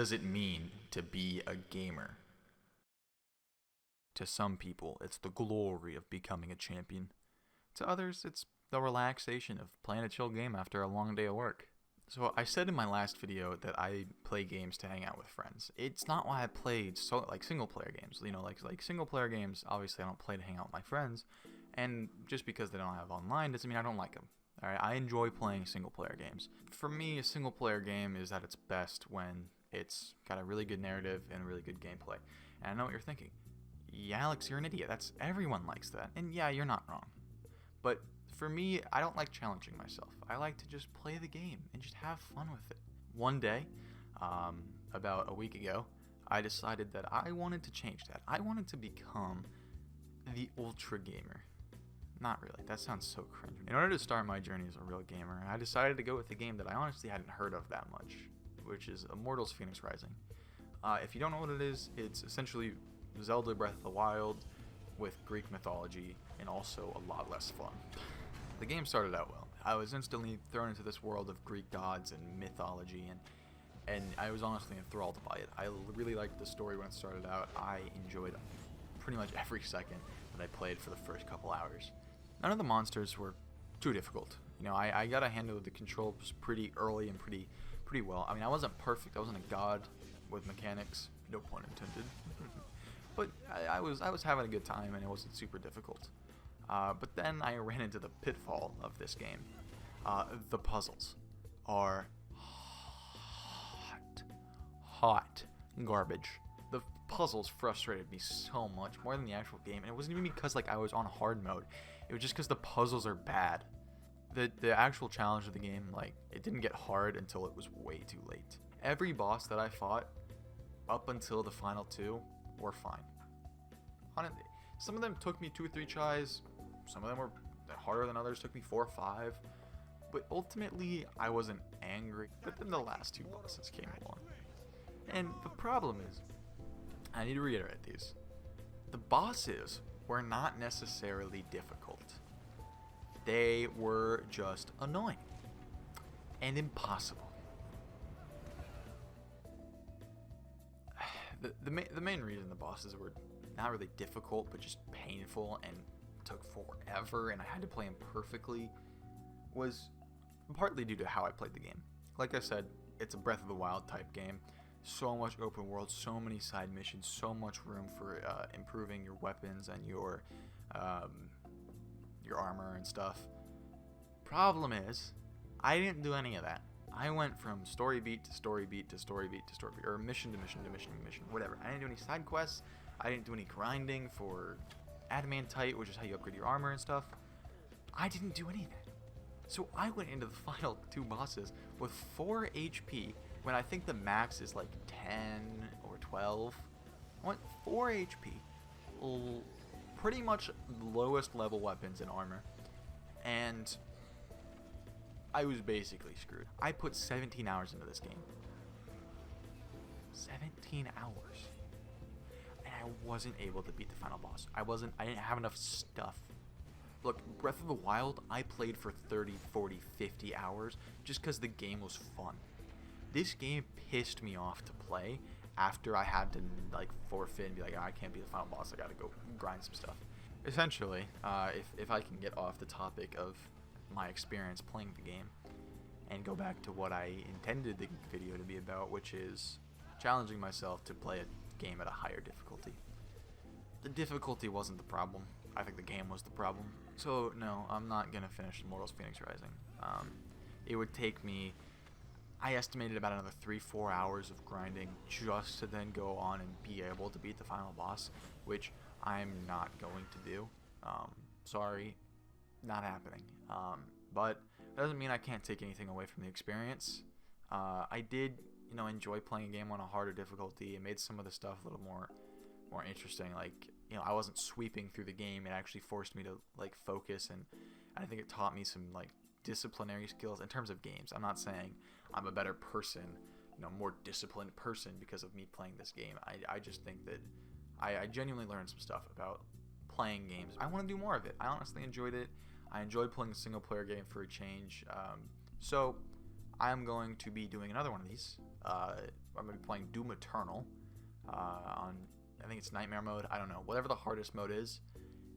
does it mean to be a gamer? To some people, it's the glory of becoming a champion. To others, it's the relaxation of playing a chill game after a long day of work. So I said in my last video that I play games to hang out with friends. It's not why I played single player games. Like single player games, obviously I don't play to hang out with my friends, and just because they don't have online doesn't mean I don't like them. Alright, I enjoy playing single player games. For me, a single player game is at its best when it's got a really good narrative and really good gameplay. And I know what you're thinking. Yeah, Alex, you're an idiot. Everyone likes that. And yeah, you're not wrong. But for me, I don't like challenging myself. I like to just play the game and just have fun with it. One day, about a week ago, I decided that I wanted to change that. I wanted to become the ultra gamer. Not really, that sounds so cringe. In order to start my journey as a real gamer, I decided to go with a game that I honestly hadn't heard of that much, which is Immortals Fenyx Rising. If you don't know what it is, it's essentially Zelda Breath of the Wild with Greek mythology and also a lot less fun. The game started out well. I was instantly thrown into this world of Greek gods and mythology, and I was honestly enthralled by it. I really liked the story when it started out. I enjoyed pretty much every second that I played for the first couple hours. None of the monsters were too difficult. I got a handle of the controls pretty early and pretty well. I mean, I wasn't perfect. I wasn't a god with mechanics, no pun intended. But I was having a good time, and it wasn't super difficult. But then I ran into the pitfall of this game. The puzzles are hot garbage. The puzzles frustrated me so much, more than the actual game, and it wasn't even because I was on hard mode. It was just because the puzzles are bad. The actual challenge of the game, it didn't get hard until it was way too late. Every boss that I fought, up until the final two, were fine. Some of them took me 2 or 3 tries. Some of them were harder than others, took me 4 or 5. But ultimately, I wasn't angry. But then the last 2 bosses came along. And the problem is, I need to reiterate these. The bosses were not necessarily difficult. They were just annoying and impossible. The main reason the bosses were not really difficult, but just painful and took forever, and I had to play them perfectly, was partly due to how I played the game. Like I said, it's a Breath of the Wild type game. So much open world, so many side missions, so much room for improving your weapons and your armor and stuff. Problem is, I didn't do any of that. I went from story beat to story beat to story beat to story beat, or mission to mission to mission to mission, whatever. I didn't do any side quests. I didn't do any grinding for adamantite, which is how you upgrade your armor and stuff. I didn't do any of that. So I went into the final 2 bosses with 4 HP when I think the max is 10 or 12. I went 4 HP, pretty much lowest level weapons and armor, and I was basically screwed. I put 17 hours into this game. 17 hours. And I wasn't able to beat the final boss. I didn't have enough stuff. Look, Breath of the Wild, I played for 30, 40, 50 hours just because the game was fun. This game pissed me off to play after I had to forfeit and be like, oh, I can't be the final boss, I gotta go grind some stuff. Essentially, if I can get off the topic of my experience playing the game and go back to what I intended the video to be about, which is challenging myself to play a game at a higher difficulty. The difficulty wasn't the problem. I think the game was the problem. So no, I'm not gonna finish Immortals Fenyx Rising. It would take me, I estimated, about another 3-4 hours of grinding just to then go on and be able to beat the final boss, which I'm not going to do. Sorry, not happening. But that doesn't mean I can't take anything away from the experience. I did, enjoy playing a game on a harder difficulty. It made some of the stuff a little more interesting. I wasn't sweeping through the game. It actually forced me to focus, and I think it taught me some disciplinary skills in terms of games. I'm not saying I'm a better person, more disciplined person because of me playing this game. I just think that I genuinely learned some stuff about playing games. I want to do more of it. I honestly enjoyed it. I enjoyed playing a single player game for a change. So I'm going to be doing another one of these I'm gonna be playing Doom Eternal on, I think it's Nightmare mode. I don't know, whatever the hardest mode is,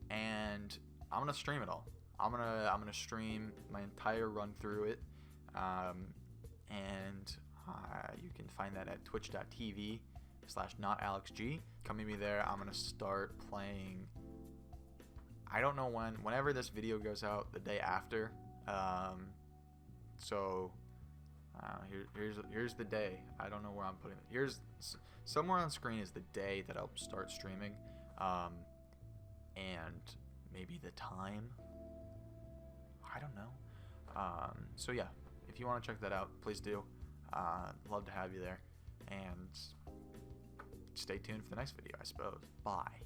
and I'm gonna stream it all. I'm gonna stream my entire run through it, and you can find that at twitch.tv/notalexg. Come meet me there. I'm gonna start playing. I don't know when. Whenever this video goes out, the day after. Here's the day. I don't know where I'm putting it. Here's somewhere on screen is the day that I'll start streaming, and maybe the time. I don't know. So yeah, if you want to check that out, please do. Love to have you there, and stay tuned for the next video, I suppose. Bye.